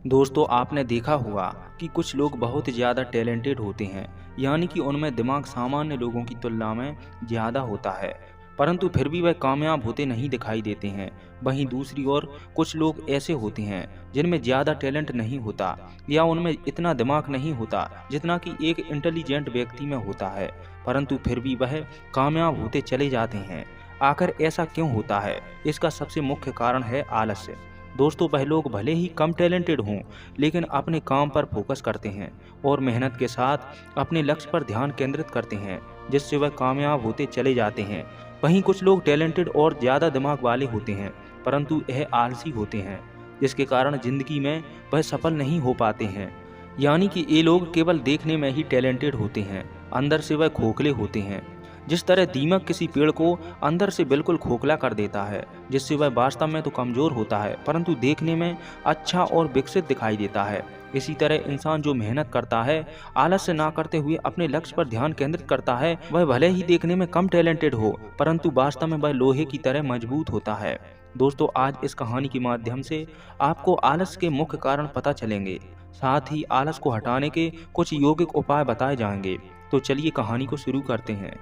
दोस्तों, आपने देखा होगा कि कुछ लोग बहुत ज़्यादा टैलेंटेड होते हैं, यानी कि उनमें दिमाग सामान्य लोगों की तुलना में ज़्यादा होता है, परंतु फिर भी वह कामयाब होते नहीं दिखाई देते हैं। वहीं दूसरी ओर कुछ लोग ऐसे होते हैं जिनमें ज़्यादा टैलेंट नहीं होता या उनमें इतना दिमाग नहीं होता जितना कि एक इंटेलिजेंट व्यक्ति में होता है, परंतु फिर भी वह कामयाब होते चले जाते हैं। आखिर ऐसा क्यों होता है? इसका सबसे मुख्य कारण है आलस्य। दोस्तों, वह लोग भले ही कम टैलेंटेड हों, लेकिन अपने काम पर फोकस करते हैं और मेहनत के साथ अपने लक्ष्य पर ध्यान केंद्रित करते हैं, जिससे वह कामयाब होते चले जाते हैं। वहीं कुछ लोग टैलेंटेड और ज़्यादा दिमाग वाले होते हैं, परंतु यह आलसी होते हैं, जिसके कारण जिंदगी में वह सफल नहीं हो पाते हैं। यानी कि ये लोग केवल देखने में ही टैलेंटेड होते हैं, अंदर से वह खोखले होते हैं। जिस तरह दीमक किसी पेड़ को अंदर से बिल्कुल खोखला कर देता है, जिससे वह वास्तव में तो कमजोर होता है, परंतु देखने में अच्छा और विकसित दिखाई देता है। इसी तरह इंसान जो मेहनत करता है, आलस्य ना करते हुए अपने लक्ष्य पर ध्यान केंद्रित करता है, वह भले ही देखने में कम टैलेंटेड हो, परंतु वास्तव में वह लोहे की तरह मजबूत होता है। दोस्तों, आज इस कहानी के माध्यम से आपको आलस्य के मुख्य कारण पता चलेंगे, साथ ही आलस को हटाने के कुछ यौगिक उपाय बताए जाएंगे। तो चलिए कहानी को शुरू करते हैं।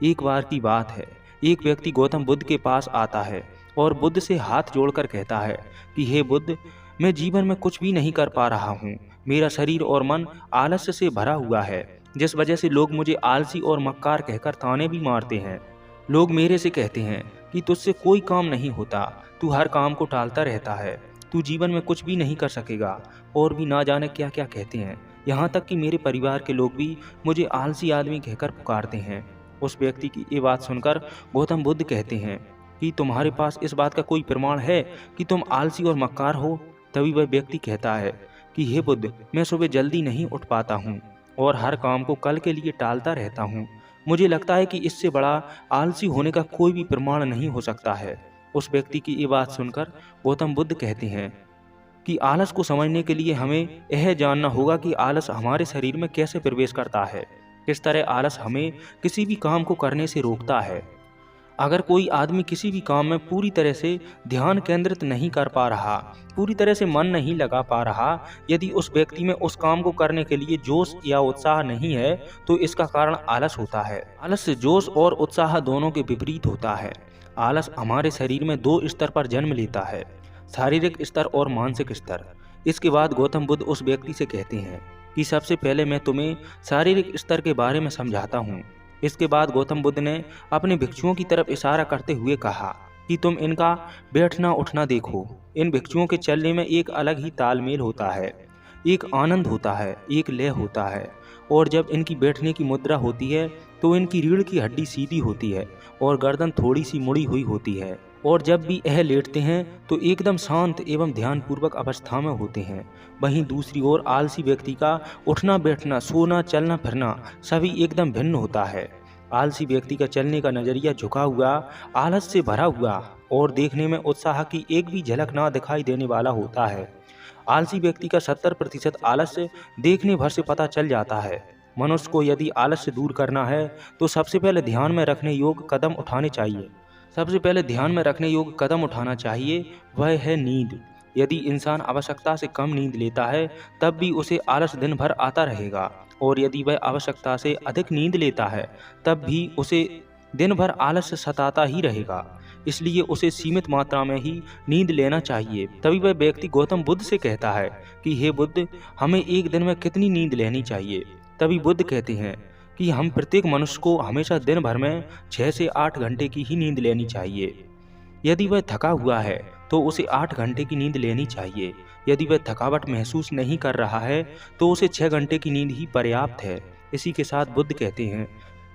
एक बार की बात है, एक व्यक्ति गौतम बुद्ध के पास आता है और बुद्ध से हाथ जोड़कर कहता है कि हे बुद्ध, मैं जीवन में कुछ भी नहीं कर पा रहा हूँ। मेरा शरीर और मन आलस्य से भरा हुआ है, जिस वजह से लोग मुझे आलसी और मक्कार कहकर ताने भी मारते हैं। लोग मेरे से कहते हैं कि तुझसे कोई काम नहीं होता, तू हर काम को टालता रहता है, तू जीवन में कुछ भी नहीं कर सकेगा, और भी ना जाने क्या क्या कहते हैं। यहाँ तक कि मेरे परिवार के लोग भी मुझे आलसी आदमी कहकर पुकारते हैं। उस व्यक्ति की ये बात सुनकर गौतम बुद्ध कहते हैं कि तुम्हारे पास इस बात का कोई प्रमाण है कि तुम आलसी और मक्कार हो? तभी वह व्यक्ति कहता है कि हे बुद्ध, मैं सुबह जल्दी नहीं उठ पाता हूँ और हर काम को कल के लिए टालता रहता हूँ। मुझे लगता है कि इससे बड़ा आलसी होने का कोई भी प्रमाण नहीं हो सकता है। उस व्यक्ति की ये बात सुनकर गौतम बुद्ध कहते हैं कि आलस को समझने के लिए हमें यह जानना होगा कि आलस हमारे शरीर में कैसे प्रवेश करता है, किस तरह आलस हमें किसी भी काम को करने से रोकता है। अगर कोई आदमी किसी भी काम में पूरी तरह से ध्यान केंद्रित नहीं कर पा रहा, पूरी तरह से मन नहीं लगा पा रहा, यदि उस व्यक्ति में उस काम को करने के लिए जोश या उत्साह नहीं है, तो इसका कारण आलस होता है। आलस से जोश और उत्साह दोनों के विपरीत होता है। आलस हमारे शरीर में दो स्तर पर जन्म लेता है, शारीरिक स्तर और मानसिक स्तर। इसके बाद गौतम बुद्ध उस व्यक्ति से कहते हैं कि सबसे पहले मैं तुम्हें शारीरिक स्तर के बारे में समझाता हूँ। इसके बाद गौतम बुद्ध ने अपने भिक्षुओं की तरफ इशारा करते हुए कहा कि तुम इनका बैठना उठना देखो। इन भिक्षुओं के चलने में एक अलग ही तालमेल होता है, एक आनंद होता है, एक लय होता है। और जब इनकी बैठने की मुद्रा होती है तो इनकी रीढ़ की हड्डी सीधी होती है और गर्दन थोड़ी सी मुड़ी हुई होती है। और जब भी यह लेटते हैं तो एकदम शांत एवं ध्यानपूर्वक अवस्था में होते हैं। वहीं दूसरी ओर आलसी व्यक्ति का उठना बैठना, सोना, चलना फिरना सभी एकदम भिन्न होता है। आलसी व्यक्ति का चलने का नजरिया झुका हुआ, आलस से भरा हुआ और देखने में उत्साह की एक भी झलक ना दिखाई देने वाला होता है। आलसी व्यक्ति का 70% आलस्य देखने भर से पता चल जाता है। मनुष्य को यदि आलस्य दूर करना है तो सबसे पहले ध्यान में रखने योग्य कदम उठाने चाहिए। सबसे पहले ध्यान में रखने योग्य कदम उठाना चाहिए, वह है नींद। यदि इंसान आवश्यकता से कम नींद लेता है तब भी उसे आलस दिन भर आता रहेगा, और यदि वह आवश्यकता से अधिक नींद लेता है तब भी उसे दिन भर आलस सताता ही रहेगा। इसलिए उसे सीमित मात्रा में ही नींद लेना चाहिए। तभी वह व्यक्ति गौतम बुद्ध से कहता है कि हे बुद्ध, हमें एक दिन में कितनी नींद लेनी चाहिए? तभी बुद्ध कहते हैं कि हम प्रत्येक मनुष्य को हमेशा दिन भर में 6 से 8 घंटे की ही नींद लेनी चाहिए। यदि वह थका हुआ है तो उसे 8 घंटे की नींद लेनी चाहिए। यदि वह थकावट महसूस नहीं कर रहा है तो उसे 6 घंटे की नींद ही पर्याप्त है। इसी के साथ बुद्ध कहते हैं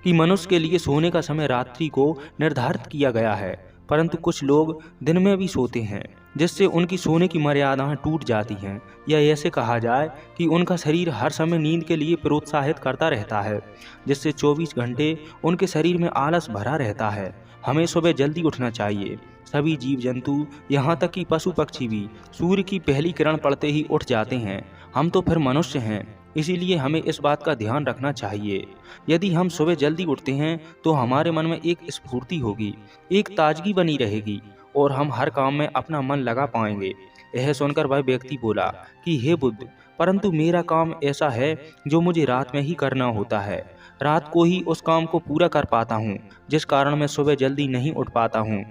कि मनुष्य के लिए सोने का समय रात्रि को निर्धारित किया गया है, परंतु कुछ लोग दिन में भी सोते हैं, जिससे उनकी सोने की मर्यादाएं टूट जाती हैं, या ऐसे कहा जाए कि उनका शरीर हर समय नींद के लिए प्रोत्साहित करता रहता है, जिससे 24 घंटे उनके शरीर में आलस भरा रहता है। हमें सुबह जल्दी उठना चाहिए। सभी जीव जंतु, यहाँ तक कि पशु पक्षी भी सूर्य की पहली किरण पड़ते ही उठ जाते हैं। हम तो फिर मनुष्य हैं, इसीलिए हमें इस बात का ध्यान रखना चाहिए। यदि हम सुबह जल्दी उठते हैं तो हमारे मन में एक स्फूर्ति होगी, एक ताजगी बनी रहेगी और हम हर काम में अपना मन लगा पाएंगे। यह सुनकर वह व्यक्ति बोला कि हे बुद्ध, परंतु मेरा काम ऐसा है जो मुझे रात में ही करना होता है। रात को ही उस काम को पूरा कर पाता हूँ, जिस कारण मैं सुबह जल्दी नहीं उठ पाता हूँ।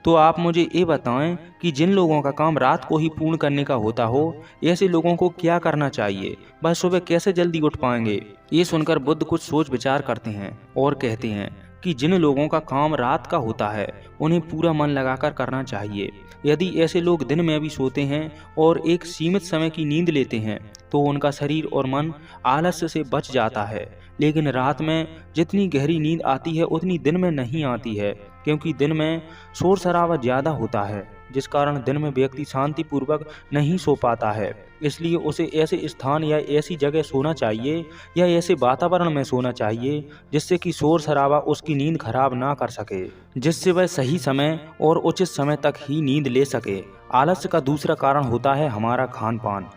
तो आप मुझे ये बताएं कि जिन लोगों का काम रात को ही पूर्ण करने का होता हो, ऐसे लोगों को क्या करना चाहिए? वह सुबह कैसे जल्दी उठ पाएंगे? ये सुनकर बुद्ध कुछ सोच विचार करते हैं और कहते हैं कि जिन लोगों का काम रात का होता है उन्हें पूरा मन लगाकर करना चाहिए। यदि ऐसे लोग दिन में भी सोते हैं और एक सीमित समय की नींद लेते हैं तो उनका शरीर और मन आलस्य से बच जाता है। लेकिन रात में जितनी गहरी नींद आती है उतनी दिन में नहीं आती है, क्योंकि दिन में शोर शराबा ज़्यादा होता है, जिस कारण दिन में व्यक्ति शांतिपूर्वक नहीं सो पाता है। इसलिए उसे ऐसे स्थान या ऐसी जगह सोना चाहिए या ऐसे वातावरण में सोना चाहिए जिससे कि शोर शराबा उसकी नींद खराब ना कर सके, जिससे वह सही समय और उचित समय तक ही नींद ले सके। आलस्य का दूसरा कारण होता है हमारा खान पान।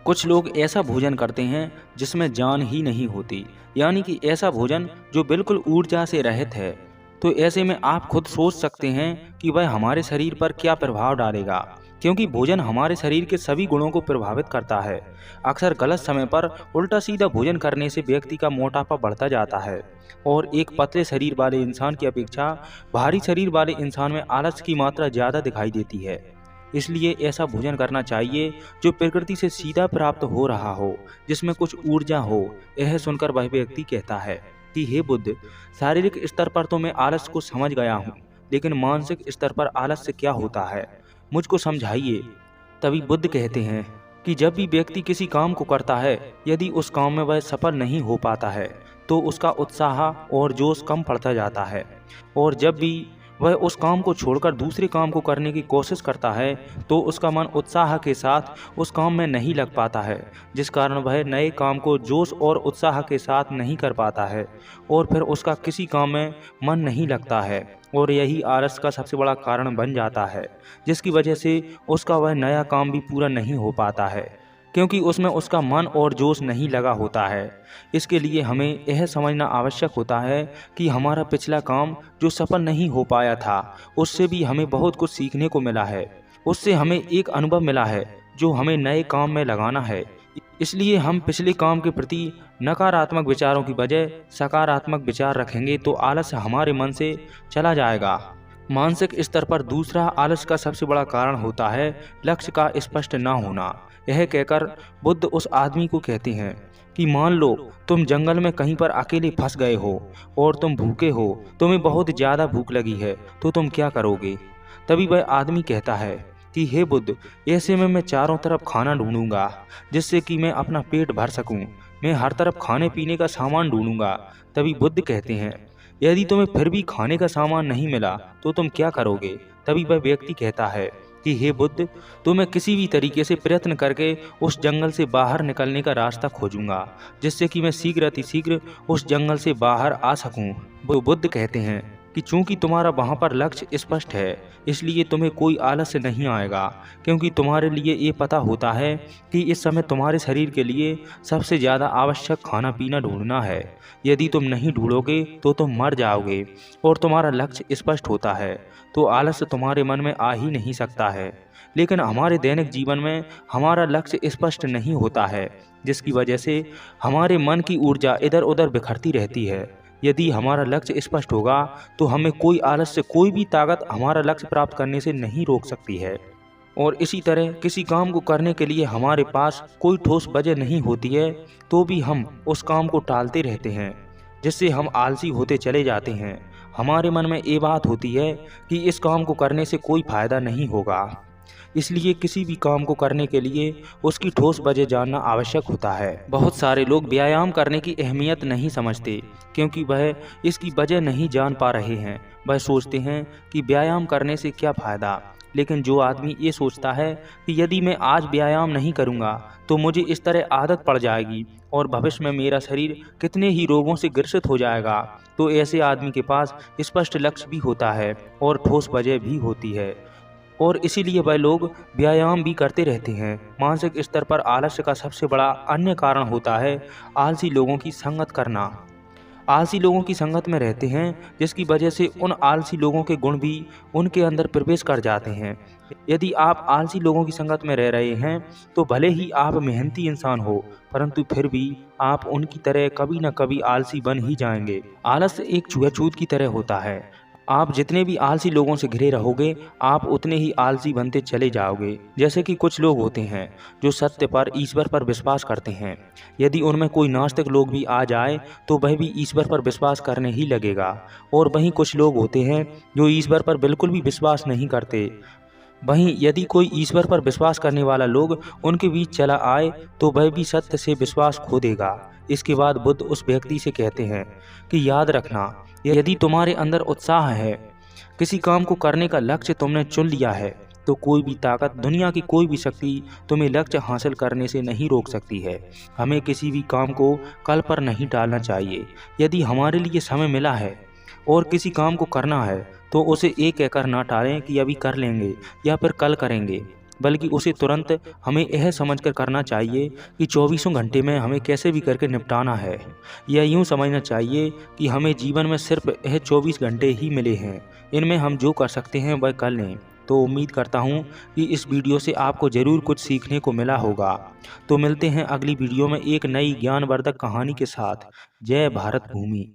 कुछ लोग ऐसा भोजन करते हैं जिसमें जान ही नहीं होती, यानी कि ऐसा भोजन जो बिल्कुल ऊर्जा से रहित है। तो ऐसे में आप खुद सोच सकते हैं कि वह हमारे शरीर पर क्या प्रभाव डालेगा, क्योंकि भोजन हमारे शरीर के सभी गुणों को प्रभावित करता है। अक्सर गलत समय पर उल्टा सीधा भोजन करने से व्यक्ति का मोटापा बढ़ता जाता है और एक पतले शरीर वाले इंसान की अपेक्षा भारी शरीर वाले इंसान में आलस्य की मात्रा ज़्यादा दिखाई देती है। इसलिए ऐसा भोजन करना चाहिए जो प्रकृति से सीधा प्राप्त हो रहा हो, जिसमें कुछ ऊर्जा हो। यह सुनकर वह व्यक्ति कहता है कि हे बुद्ध, शारीरिक स्तर पर तो मैं आलस्य को समझ गया हूँ, लेकिन मानसिक स्तर पर आलस्य क्या होता है, मुझको समझाइए। तभी बुद्ध कहते हैं कि जब भी व्यक्ति किसी काम को करता है, यदि उस काम में वह सफल नहीं हो पाता है तो उसका उत्साह और जोश कम पड़ता जाता है, और जब भी वह उस काम को छोड़कर दूसरे काम को करने की कोशिश करता है तो उसका मन उत्साह के साथ उस काम में नहीं लग पाता है, जिस कारण वह नए काम को जोश और उत्साह के साथ नहीं कर पाता है और फिर उसका किसी काम में मन नहीं लगता है, और यही आलस्य का सबसे बड़ा कारण बन जाता है, जिसकी वजह से उसका वह नया काम भी पूरा नहीं हो पाता है, क्योंकि उसमें उसका मन और जोश नहीं लगा होता है। इसके लिए हमें यह समझना आवश्यक होता है कि हमारा पिछला काम जो सफल नहीं हो पाया था, उससे भी हमें बहुत कुछ सीखने को मिला है। उससे हमें एक अनुभव मिला है जो हमें नए काम में लगाना है। इसलिए हम पिछले काम के प्रति नकारात्मक विचारों की बजाय सकारात्मक विचार रखेंगे तो आलस्य हमारे मन से चला जाएगा। मानसिक स्तर पर दूसरा आलस्य का सबसे बड़ा कारण होता है लक्ष्य का स्पष्ट न होना। यह कहकर बुद्ध उस आदमी को कहते हैं कि मान लो तुम जंगल में कहीं पर अकेले फंस गए हो और तुम भूखे हो, तुम्हें बहुत ज़्यादा भूख लगी है, तो तुम क्या करोगे? तभी वह आदमी कहता है कि हे बुद्ध, ऐसे में मैं चारों तरफ खाना ढूंढूंगा जिससे कि मैं अपना पेट भर सकूं। मैं हर तरफ खाने पीने का सामान ढूंढूंगा। तभी बुद्ध कहते हैं यदि तुम्हें फिर भी खाने का सामान नहीं मिला तो तुम क्या करोगे? तभी वह व्यक्ति कहता है कि हे बुद्ध, तो मैं किसी भी तरीके से प्रयत्न करके उस जंगल से बाहर निकलने का रास्ता खोजूंगा, जिससे कि मैं शीघ्र अतिशीघ्र उस जंगल से बाहर आ सकूं। बुद्ध कहते हैं कि चूंकि तुम्हारा वहाँ पर लक्ष्य स्पष्ट है, इसलिए तुम्हें कोई आलस्य नहीं आएगा, क्योंकि तुम्हारे लिए ये पता होता है कि इस समय तुम्हारे शरीर के लिए सबसे ज़्यादा आवश्यक खाना पीना ढूंढना है। यदि तुम नहीं ढूंढोगे तो तुम मर जाओगे, और तुम्हारा लक्ष्य स्पष्ट होता है तो आलस्य तुम्हारे मन में आ ही नहीं सकता है। लेकिन हमारे दैनिक जीवन में हमारा लक्ष्य स्पष्ट नहीं होता है, जिसकी वजह से हमारे मन की ऊर्जा इधर उधर बिखरती रहती है। यदि हमारा लक्ष्य स्पष्ट होगा तो हमें कोई आलस्य, कोई भी ताकत हमारा लक्ष्य प्राप्त करने से नहीं रोक सकती है। और इसी तरह किसी काम को करने के लिए हमारे पास कोई ठोस वजह नहीं होती है तो भी हम उस काम को टालते रहते हैं, जिससे हम आलसी होते चले जाते हैं। हमारे मन में ये बात होती है कि इस काम को करने से कोई फायदा नहीं होगा। इसलिए किसी भी काम को करने के लिए उसकी ठोस वजह जानना आवश्यक होता है। बहुत सारे लोग व्यायाम करने की अहमियत नहीं समझते, क्योंकि वह इसकी वजह नहीं जान पा रहे हैं। वह सोचते हैं कि व्यायाम करने से क्या फ़ायदा। लेकिन जो आदमी ये सोचता है कि यदि मैं आज व्यायाम नहीं करूँगा तो मुझे इस तरह आदत पड़ जाएगी और भविष्य में मेरा शरीर कितने ही रोगों से ग्रसित हो जाएगा, तो ऐसे आदमी के पास स्पष्ट लक्ष्य भी होता है और ठोस वजह भी होती है, और इसीलिए वह लोग व्यायाम भी करते रहते हैं। मानसिक स्तर पर आलस्य का सबसे बड़ा अन्य कारण होता है आलसी लोगों की संगत करना। आलसी लोगों की संगत में रहते हैं, जिसकी वजह से उन आलसी लोगों के गुण भी उनके अंदर प्रवेश कर जाते हैं। यदि आप आलसी लोगों की संगत में रह रहे हैं तो भले ही आप मेहनती इंसान हो, परंतु फिर भी आप उनकी तरह कभी न कभी आलसी बन ही जाएंगे। आलस एक छुआछूत की तरह होता है। आप जितने भी आलसी लोगों से घिरे रहोगे, आप उतने ही आलसी बनते चले जाओगे। जैसे कि कुछ लोग होते हैं जो सत्य पर, ईश्वर पर विश्वास करते हैं। यदि उनमें कोई नास्तिक लोग भी आ जाए तो वह भी ईश्वर पर विश्वास करने ही लगेगा। और वहीं कुछ लोग होते हैं जो ईश्वर पर बिल्कुल भी विश्वास नहीं करते। वहीं यदि कोई ईश्वर पर विश्वास करने वाला लोग उनके बीच चला आए तो वह भी सत्य से विश्वास खो देगा। इसके बाद बुद्ध उस व्यक्ति से कहते हैं कि याद रखना, यदि तुम्हारे अंदर उत्साह है, किसी काम को करने का लक्ष्य तुमने चुन लिया है, तो कोई भी ताकत, दुनिया की कोई भी शक्ति तुम्हें लक्ष्य हासिल करने से नहीं रोक सकती है। हमें किसी भी काम को कल पर नहीं टालना चाहिए। यदि हमारे लिए समय मिला है और किसी काम को करना है तो उसे ये कहकर ना टालें कि अभी कर लेंगे या फिर कल करेंगे, बल्कि उसे तुरंत हमें यह समझकर करना चाहिए कि 24 घंटे में हमें कैसे भी करके निपटाना है। या यूँ समझना चाहिए कि हमें जीवन में सिर्फ यह 24 घंटे ही मिले हैं, इनमें हम जो कर सकते हैं वह कर लें। तो उम्मीद करता हूँ कि इस वीडियो से आपको ज़रूर कुछ सीखने को मिला होगा। तो मिलते हैं अगली वीडियो में एक नई ज्ञानवर्धक कहानी के साथ। जय भारत भूमि।